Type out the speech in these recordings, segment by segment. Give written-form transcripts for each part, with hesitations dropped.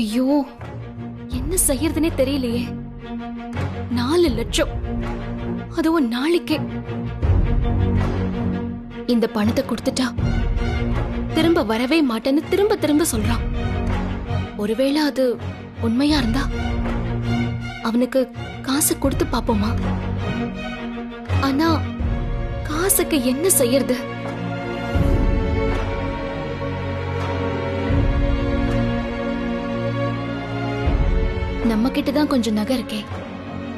ஐயோ, என்ன செய்யறதுனே தெரியலையே. 4 லட்சம், அதுவும் நாளைக்கே. இந்த பணத்தை கொடுத்துட்டா திரும்ப வரவே மாட்டேன்னு திரும்ப திரும்ப சொல்றான். ஒருவேளை அது உண்மையா இருந்தா அவனுக்கு காசு கொடுத்து பாப்போமா? ஆனா காசுக்கு என்ன செய்யறது? நம்ம கிட்டதான் கொஞ்சம் நகை இருக்கே,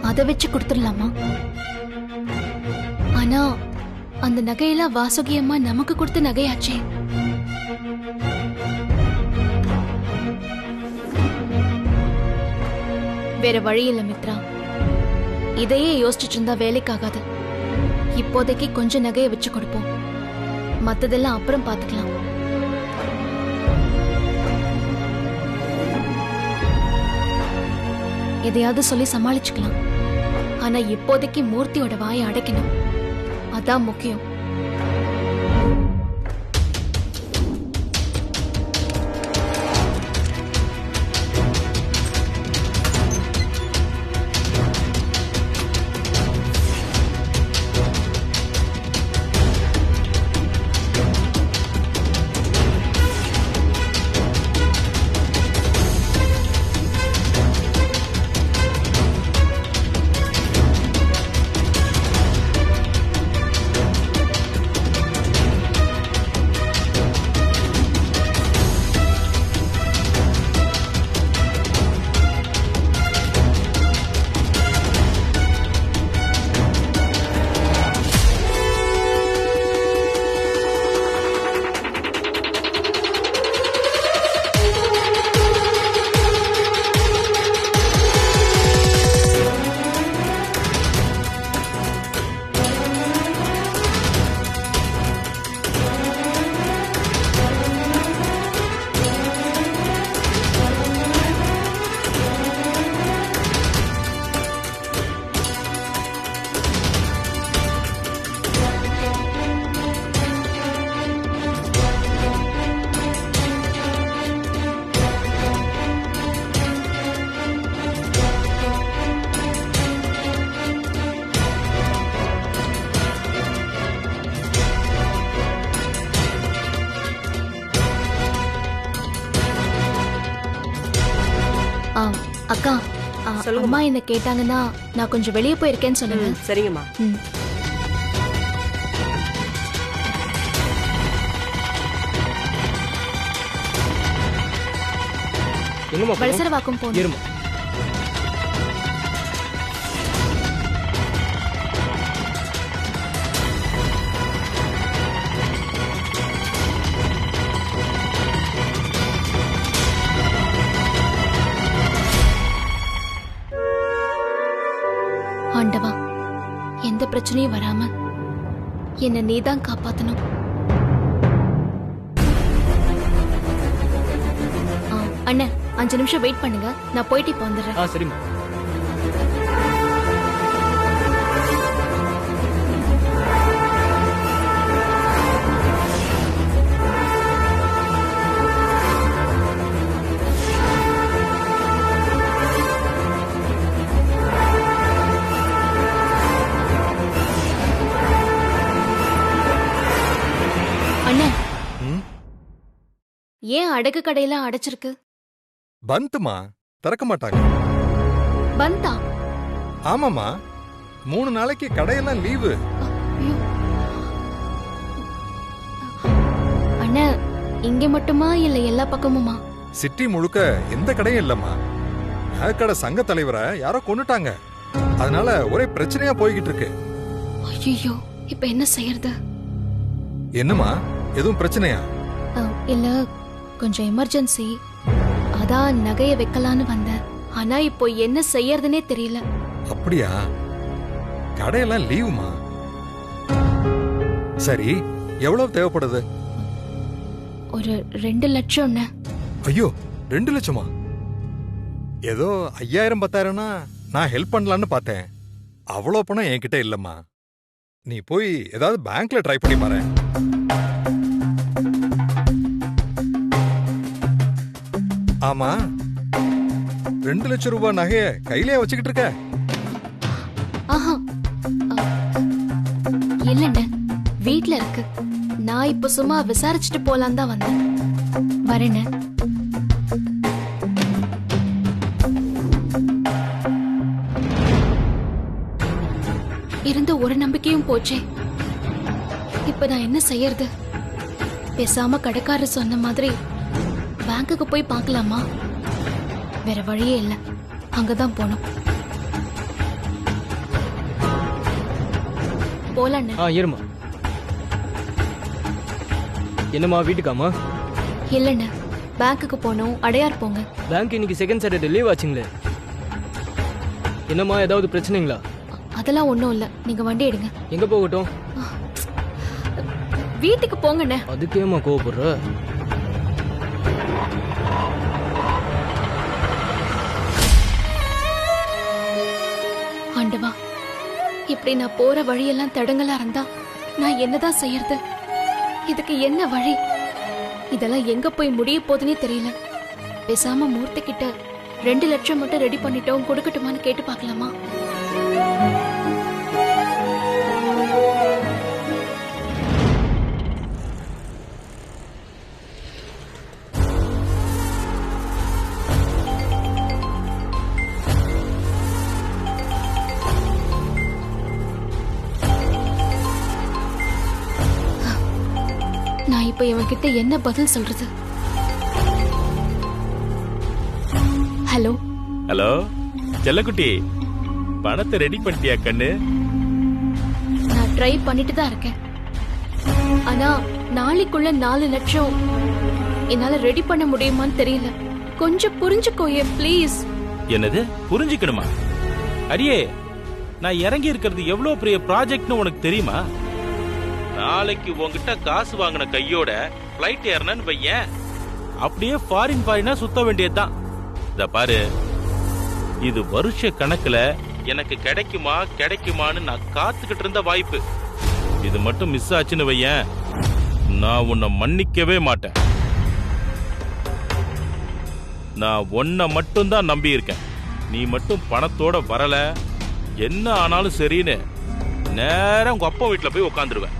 அதை வச்சு கொடுத்துடலாமா? ஆனா அந்த நகையெல்லாம் வாசுகி அம்மா நமக்கு கொடுத்த நகையாச்சே. வேற வழி இல்ல மித்ரா, இதையே யோசிச்சுட்டு இருந்தா வேலைக்காகாது. இப்போதைக்கு கொஞ்சம் நகையை வச்சு கொடுப்போம், மத்ததெல்லாம் அப்புறம் பாத்துக்கலாம். எதையாவது சொல்லி சமாளிச்சுக்கலாம். ஆனா இப்போதைக்கு மூர்த்தியோட வாயை அடைக்கணும், அதான் முக்கியம். அக்கா, அம்மா என்ன கேட்டாங்கன்னா நான் கொஞ்சம் வெளியே போயிருக்கேன்னு சொல்லுங்க. சரிங்கம்மா. வலசரவாக்கம் போகணும். ஆண்டவா, எந்த பிரச்சனையும் வராம என்ன நீதான் காப்பாத்தணும். அண்ணன் 5 நிமிஷம் வெயிட் பண்ணுங்க, நான் போயிட்டு இப்போ வந்துடுறேன். சரிம்மா. ஏன் அடகு கடையெல்லாம் அடைச்சிருக்கு? பந்துமா, திறக்க மாட்டாங்க. பந்தா? ஆமாமா, 3 நாளைக்கு கடையெல்லாம் லீவு. அண்ணா, இங்க மட்டுமா இல்ல எல்லா பக்கமுமா? சிட்டி முழுக்க எந்த கடையும் இல்லம்மா. நகைக்கடை சங்க தலைவரை யாரோ கொன்னுட்டாங்க, அதனால ஒரே பிரச்சனையா போய்கிட்டு இருக்கு. ஐயோ, இப்ப என்ன செய்யறது? என்னம்மா, எதுவும் பிரச்சனையா? இல்ல, கொஞ்சம் எமர்ஜென்சி, அதான் நகைய வைக்கலான்னு வந்தேன். ஆனா இப்போ என்ன செய்யறதுனே தெரியல. அப்படியா? கடையெல்லாம் லீவுமா. சரி, எவ்வளவு தேவைப்படுது? ஒரு 2 லட்சம். ஐயோ, 2 லட்சமா? ஏதோ 5000 10,000னா நான் ஹெல்ப் பண்ணலான்னு பார்த்தேன். அவ்வளோ பணம் என்கிட்ட இல்லம்மா. நீ போய் ஏதாவது பேங்க்ல ட்ரை பண்ணி பாரு. ஆமா, 2,00,000 நகைய கையிலே வச்சுக்கிட்டு இருக்க? ஆஹா இல்லண்ணே, வீட்ல இருக்கு. நான் இப்ப சும்மா விசாரிச்சுட்டு போலாம் தான் வந்தேன். வரேண்ணே. இருந்த ஒரு நம்பிக்கையும் போச்சே. இப்ப நான் என்ன செய்யறது? பேசாம கடைக்காரர் சொன்ன மாதிரி பேங்க்குக்கு போய் பார்க்கலாமா? வேற வழியே இல்ல, அங்கதான் போனோம். போலாண்ணே. ஏறுமா. என்னம்மா வீட்டுக்காமா? இல்லண்ணே, பேங்க்குக்கு போனோம். அடையார் போங்க. பேங்க் இன்னைக்கு செகண்ட் சாட்டர்டே லீவ் ஆச்சுங்களே. என்னம்மா ஏதாவது பிரச்சனைங்களா? அதெல்லாம் ஒண்ணும் இல்ல, நீங்க வண்டி எடுங்க. எங்க போகட்டும்? வீட்டுக்கு போங்கண்ணே. அதுக்கேமா கோவப்படுற? ஆண்டவா, இப்படி நான் போற வழியெல்லாம் தடங்கலா இருந்தா நான் என்னதான் செய்யறது? இதுக்கு என்ன வழி? இதெல்லாம் எங்க போய் முடிய போகுதுன்னே தெரியல. பேசாம மூர்த்தி கிட்ட 2 லட்சம் மட்டும் ரெடி பண்ணிட்டோம், கொடுக்கட்டுமான்னு கேட்டு பார்க்கலாமா? நான் இப்ப இவன்கிட்ட என்ன பதில் சொல்றது? ஹலோ ஹலோ செல்லக்குட்டி, பணத்தை ரெடி பண்ணிட்டியா கண்ணு? நான் ட்ரை பண்ணிட்டு தான் இருக்கேன். ஆனா நாளைக்குள்ள 4 லட்சம் என்னால ரெடி பண்ண முடியுமான்னு தெரியல. கொஞ்சம் புரிஞ்சுக்கோயே ப்ளீஸ். என்னது புரிஞ்சுக்கணுமா? அடியே, நான் இறங்கி இருக்கிறது எவ்வளவு பெரிய ப்ராஜெக்ட்னு உனக்கு தெரியுமா? நாளைக்கு உன்கிட்ட காசு வாங்கின கையோட பிளைட் ஏறனன்னு வையேன், அப்படியே ஃபாரினா சுத்த வேண்டியதுதான். இத பாரு, இது வருஷ கணக்குல எனக்கு கிடைக்குமான்னு நான் காத்துக்கிட்டு இருந்த வாய்ப்பு. இது மட்டும் மிஸ் ஆச்சுன்னு வையேன், நான் உன்னை மன்னிக்கவே மாட்டேன். நான் உன்னை மட்டும் தான் நம்பி இருக்கேன். நீ மட்டும் பணத்தோட வரல, என்ன ஆனாலும் சரின்னு நேரம் உங்க அப்பா வீட்டுல போய் உட்காந்துருவேன்.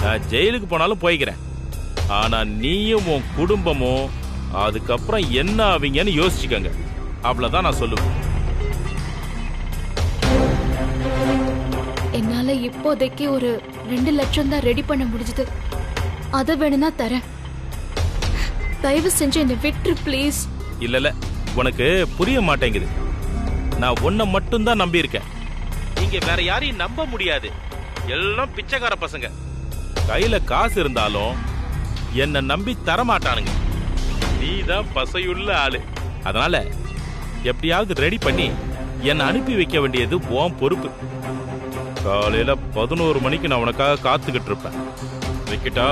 நான் ஜெயிலுக்கு போனாலும் போய்க்கிறேன். ஆனா நீயும் உன் குடும்பமும் அதுக்கப்புறம் என்ன ஆவீங்கன்னு யோசிச்சுக்கங்க. அவ்வளவுதான் நான் சொல்லுவேன். என்னால இப்போதைக்கு ஒரு 2 லட்சம் தான் ரெடி பண்ண முடிஞ்சது. அதை வேணும்னா தரேன். தயவு செஞ்சு என்னை விட்டுரு ப்ளீஸ். இல்ல உனக்கு புரிய மாட்டேங்குது. நான் உன்னை மட்டும் தான் நம்பி இருக்கேன். நீங்க வேற யாரையும் நம்ப முடியாது. எல்லாம் பிச்சைக்கார பசங்க. கையில காசு இருந்தாலும் என்ன நம்பி தரமாட்டானுங்க. நீதான் பசையுள்ள ஆளு. அதனால எப்படியாவது ரெடி பண்ணி என்னை அனுப்பி வைக்க வேண்டியது உன் பொறுப்பு. காலையில 11 மணிக்கு நான் உனக்காக காத்துக்கிட்டு இருப்பேன். வைக்கிட்டா?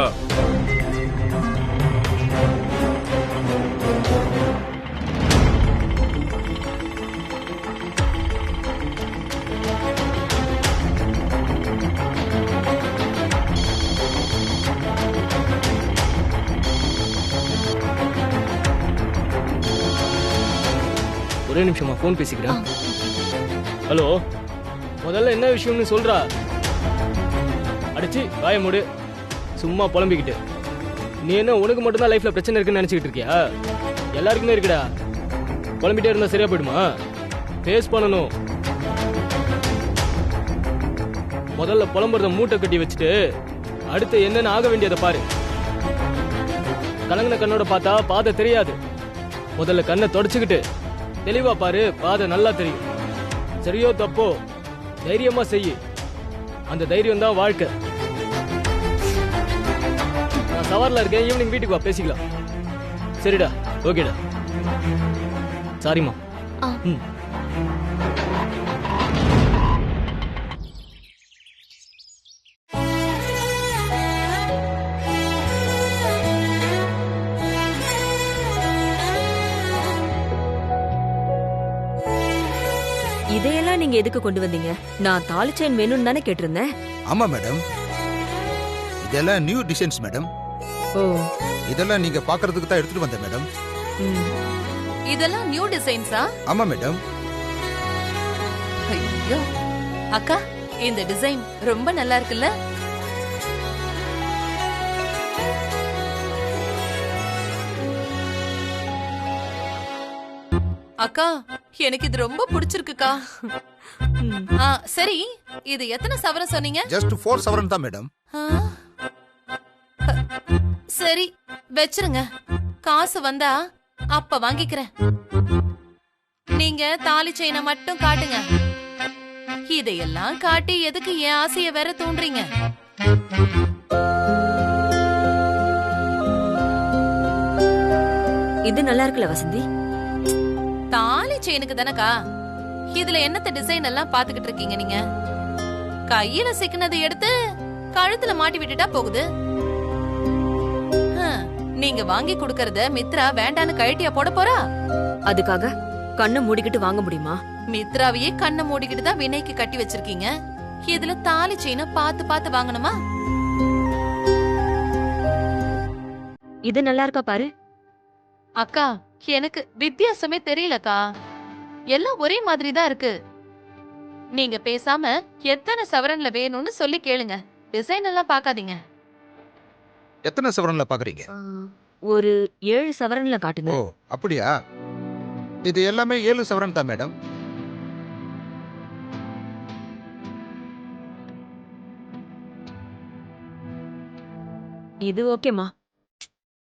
ஒரே நிமிஷமா போன் பேசிக்கிறேன். ஹலோ, முதல்ல என்ன விஷயம்னு சொல்றா. அடிச்சு வாய மூடு. சும்மா புலம்பிக்கிட்டு நீ என்ன உனக்கு மட்டும்தான் லைஃப்ல பிரச்சனை இருக்குன்னு நினைச்சுக்கிட்டு இருக்கியா? எல்லாருக்குமே இருக்குடா. புலம்பிட்டே இருந்தா சரியா போயிடுமா? ஃபேஸ் பண்ணணும். முதல்ல புலம்புறத மூட்டை கட்டி வச்சுட்டு அடுத்து என்னன்னு ஆக வேண்டியதை பாரு. கலங்கின கண்ணோட பார்த்தா பாதை தெரியாது. முதல்ல கண்ணை தொடச்சுக்கிட்டு தெளிவா பாரு, பாதை நல்லா தெரியும். சரியோ தப்போ தைரியமா செய்யு. அந்த தைரியம் தான் வாழ்க்கை. நான் சவாரில் இருக்கேன். ஈவினிங் வீட்டுக்கு வா, பேசிக்கலாம். சரிடா, ஓகேடா. சாரிம்மா. ம். இதையெல்லாம் நீங்க எதுக்கு கொண்டு வந்தீங்க? நான் தாலி செயின் வேணும்னு தானே கேட்டிருந்தேன். ஆமா மேடம், இதெல்லாம் நியூ டிசைன்ஸ் மேடம். ஓ, இதெல்லாம் நீங்க பாக்குறதுக்கு தான் எடுத்துட்டு வந்தேன் மேடம். இதெல்லாம் நியூ டிசைன்ஸா? ஆமா மேடம். ஐயோ அக்கா, இந்த டிசைன் ரொம்ப நல்லா இருக்குல்ல? அக்கா, எனக்கு இது ரொம்ப பிடிச்சிருக்குக்கா. சரி, இது எத்தனை சவரம் சொன்னீங்க? ஜஸ்ட் 4 சவரன் தான் மேடம். ஆ, சரி வச்சிருங்க. காசு வந்தா அப்ப வாங்கிக்கிறேன். நீங்க தாலி செயினை மட்டும் காட்டுங்க. இதையெல்லாம் காட்டி எதுக்கு என் ஆசைய வேற தூண்டுறீங்க? இது நல்லா இருக்குல்ல வசந்தி? தாலி செயினுக்கு தானக்கா. இதுல என்னத்த டிசைன் எல்லாம் பாத்துக்கிட்டு இருக்கீங்க நீங்க? கையில சிக்கினதை எடுத்து கழுத்துல மாட்டி விட்டுட்டா போகுது. நீங்க வாங்கி கொடுக்கறத மித்ரா வேண்டான்னு கழட்டியா போட போறா? அதுக்காக கண்ணை மூடிக்கிட்டு வாங்க முடியுமா? மித்ராவையே கண்ணை மூடிக்கிட்டு தான் வினைக்கு கட்டி வச்சிருக்கீங்க. இதுல தாலி செயினை பார்த்து பார்த்து வாங்கணுமா? இது நல்லா இருக்கா பாரு. அக்கா, எனக்கு வித்தியாசமே தெரியலக்கா. எல்லாம் ஒரே மாதிரி தான் இருக்கு. நீங்க பேசாம எத்தனை சவரன்ல வேணும்னு சொல்லி கேளுங்க. டிசைன் எல்லாம் பார்க்காதீங்க. எத்தனை சவரன்ல பாக்குறீங்க? ஒரு 7 சவரன்ல காட்டுங்க. ஓ அப்படியா? இது எல்லாமே 7 சவரன் தான் மேடம். இது ஓகேமா.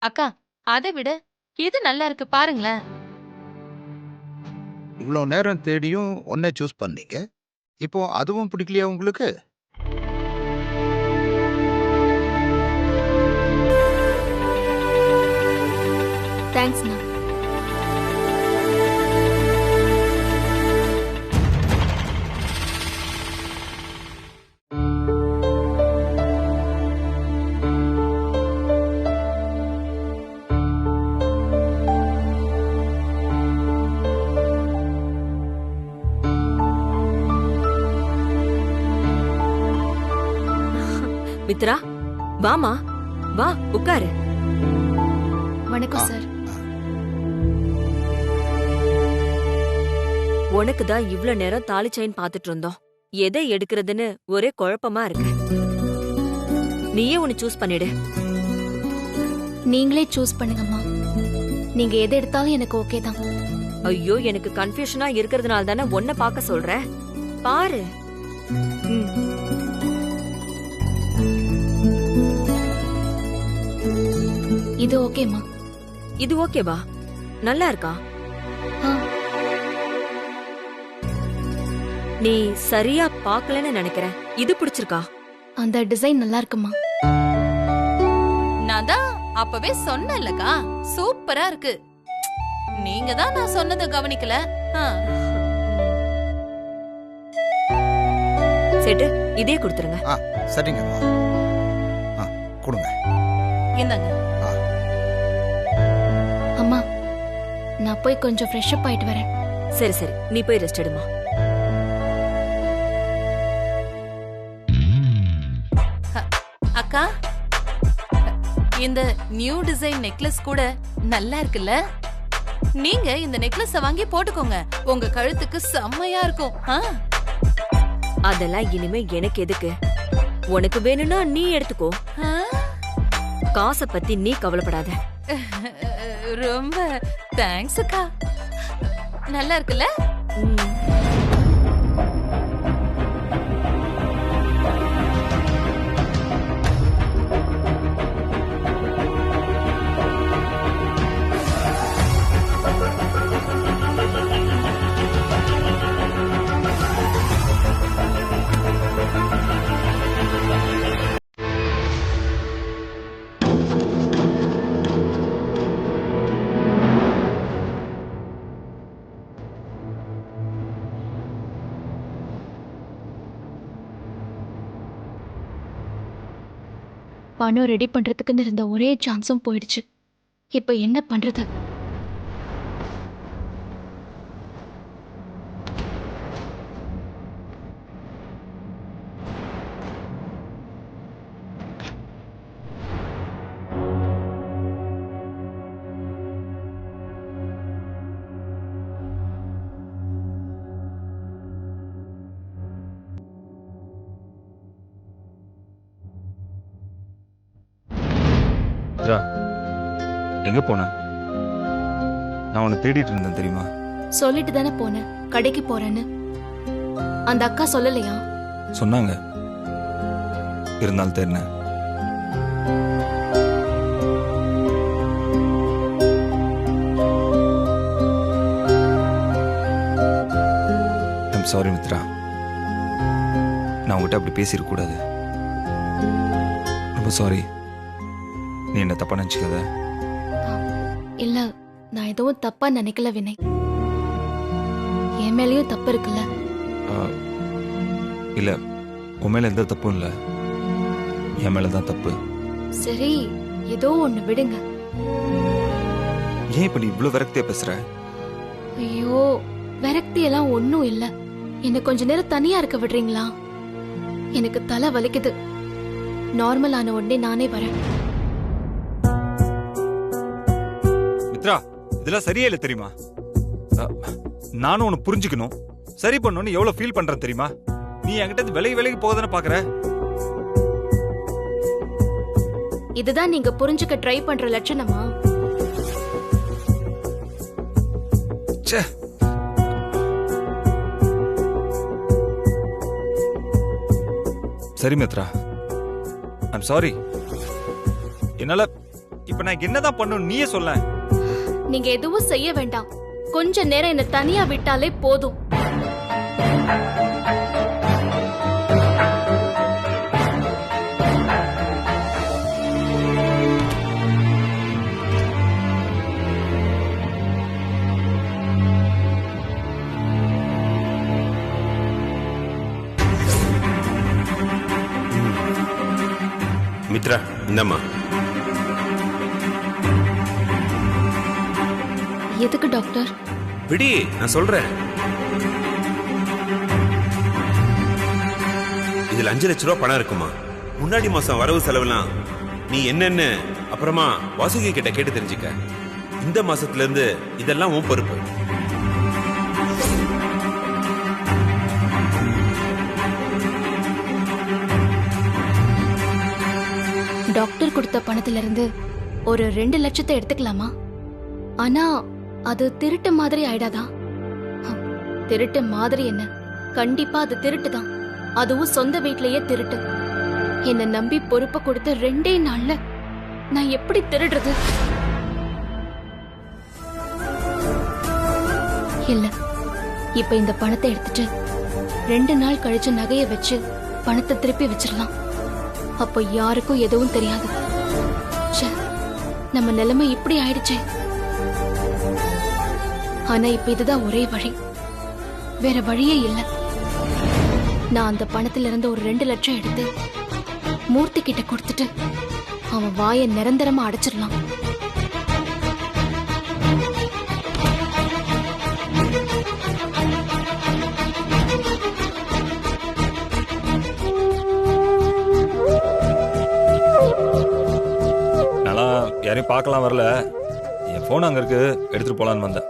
அக்கா, அதை விட இது நல்லா இருக்கு பாருங்களேன். இவ்வளவு நேரம் தேடியும் ஒன்னே சூஸ் பண்ணீங்க. இப்போ அதுவும் பிடிக்கலையா உங்களுக்கு? தேங்க்ஸ்ண்ணா. மித்ரா, வாமா, வா உட்காரு. வணக்கம் சார். உனக்கு தான் இவ்ளோ நேரம் தாலி செயின் பாத்துட்டு இருந்தோம். எதை எடுக்கிறதுன்னு ஒரே குழப்பமா இருக்கு. நீயே ஒன்னு சூஸ் பண்ணிடு. நீங்களே சூஸ் பண்ணுங்கம்மா. நீங்க எதை எடுத்தாலும் எனக்கு ஓகே தான். ஐயோ, எனக்கு கன்ஃபியூஷனா இருக்கிறதுனால தானே ஒன்ன பார்க்க சொல்றேன். பாரு. இது ஓகேம்மா. இது ஓகேவா? நல்லா இருக்கா? ஆ, நீ சரியா பார்க்கலன்னு நினைக்கிறேன். இது பிடிச்சிருக்கா? அந்த டிசைன் நல்லா இருக்குமா. நான் தான் அப்பவே சொன்னேன்லக்கா, சூப்பரா இருக்கு. நீங்க தான் நான் சொன்னதை கவனிக்கல. செட்டு, இதே கொடுத்துருங்க. சரிங்க. கொடுங்க. இந்தாங்க. அம்மா, நான் போய் கொஞ்சம் ஃப்ரெஷ் அப் ஆயிட்டு வரேன். சரி சரி, நீ போய் ரெஸ்ட் எடுமா. அக்கா, இந்த நியூ டிசைன் நெக்லஸ் கூட நல்லா இருக்குல்ல? நீங்க இந்த நெக்லஸ வாங்கி போட்டுக்கோங்க. உங்க கழுத்துக்கு செம்மையா இருக்கும். அதெல்லாம் இனிமே எனக்கு எதுக்கு? உனக்கு வேணும்னா நீ எடுத்துக்கோ. காசை பத்தி நீ கவலைப்படாத. ரொம்ப தேங்க்ஸ் அக்கா. நல்லா இருக்குல்ல? பணம் ரெடி பண்றதுக்குன்னு இருந்த ஒரே சான்ஸும் போயிடுச்சு. இப்ப என்ன பண்றது? மித்ரா எங்க போன? நான் உன்னை தேடிட்டு இருந்தேன் தெரியுமா? சொல்லிட்டு தானே போனேன் கடைக்கு போறேன்னு. அந்த அக்கா சொல்லலையா? சொன்னாங்க, இருந்தாலும் தேடினேன். ஐம் சாரி மித்ரா, நான் உங்ககிட்ட அப்படி பேசியிருக்க கூடாது. ரொம்ப சாரி. நீ என்ன தப்பா நினைச்சுக்காத. இல்ல, நான் எதுவும் தப்பா நினைக்கல வினய். என் மேலயும் தப்பு இருக்குல்ல? இல்ல, உன் மேல எந்த தப்பும் இல்ல, என் மேலதான் தப்பு. சரி, ஏதோ ஒண்ணு விடுங்க. ஏன் இப்ப நீ இவ்வளவு விரக்தியா பேசுற? ஐயோ, விரக்தி எல்லாம் ஒண்ணும் இல்ல. என்ன கொஞ்ச நேரம் தனியா இருக்க விடுறீங்களா? எனக்கு தலை வலிக்குது. நார்மல் ஆன உடனே நானே வரேன். மித்ரா, இதெல்லாம் சரியே இல்ல தெரியுமா? நானும் உன்னை புரிஞ்சுக்கணும், சரி பண்ணணும்னு எவ்வளவு ஃபீல் பண்றேன் தெரியுமா? நீ என்கிட்ட விலகி போகதானே பாக்குற. இதுதான் நீங்க புரிஞ்சுக்க ட்ரை பண்ற லட்சணமா? ச்சே. சரி மித்ரா, ஐம் சாரி. என்னால இப்ப நான் என்னதான் பண்ணணும் நீயே சொல்ல. நீங்க எதுவும் செய்ய வேண்டாம். கொஞ்ச நேரம் என்ன தனியா விட்டாலே போதும். மித்ரா, இந்தம்மா. எதுக்கு டாக்டர்? விடி, நான் சொல்றேன். இதுல 5 லட்ச ரூபா பணம் இருக்குமா? முன்னாடி மாசம் வரவு செலவுலாம் நீ என்னன்னு அப்புறமா வாசுகி கிட்ட கேட்டு தெரிஞ்சுக்க. இந்த மாசத்துல இருந்து இதெல்லாம் உன் பொறுப்பு. டாக்டர் கொடுத்த பணத்துல இருந்து ஒரு 2 லட்சத்தை எடுத்துக்கலாமா? ஆனா அது திருட்டு மாதிரி ஆயிடாதா? திருட்டு மாதிரி என்ன, கண்டிப்பா அது திருட்டு தான். அதுவும் சொந்த வீட்லயே திருட்டு. என்ன நம்பி பொறுப்பை கொடுத்த 2 நாள்ல நான் எப்படி திருடுறது? இல்ல, இப்ப இந்த பணத்தை எடுத்துட்டு 2 நாள் கழிச்சு நகைய வச்சு பணத்தை திருப்பி வச்சிடலாம். அப்ப யாருக்கும் எதுவும் தெரியாது. நம்ம நிலைமை இப்படி ஆயிடுச்சே. ஆனா இப்ப இதுதான் ஒரே வழி, வேற வழியே இல்ல. நான் அந்த பணத்துல இருந்து ஒரு 2 லட்சம் எடுத்து மூர்த்தி கிட்ட கொடுத்துட்டு அவன் வாயை நிரந்தரமா அடைச்சிடலாம். யாரையும் பார்க்கலாம் வரல, என் போன் அங்க இருக்கு, எடுத்துட்டு போலான்னு வந்தேன்.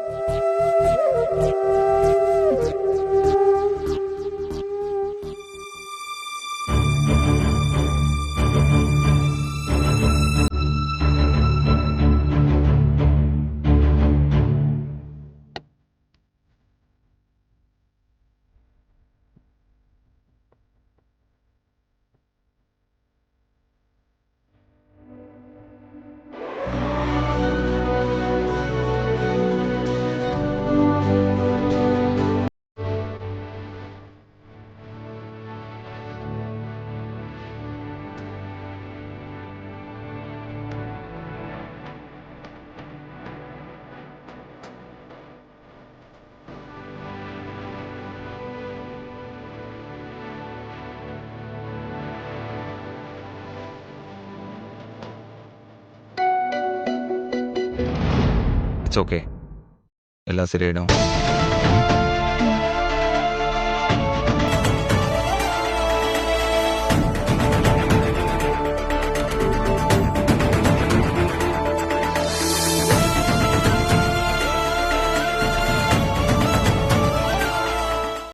இட்ஸ் ஓகே, எல்லாம் சரியாயிடும்.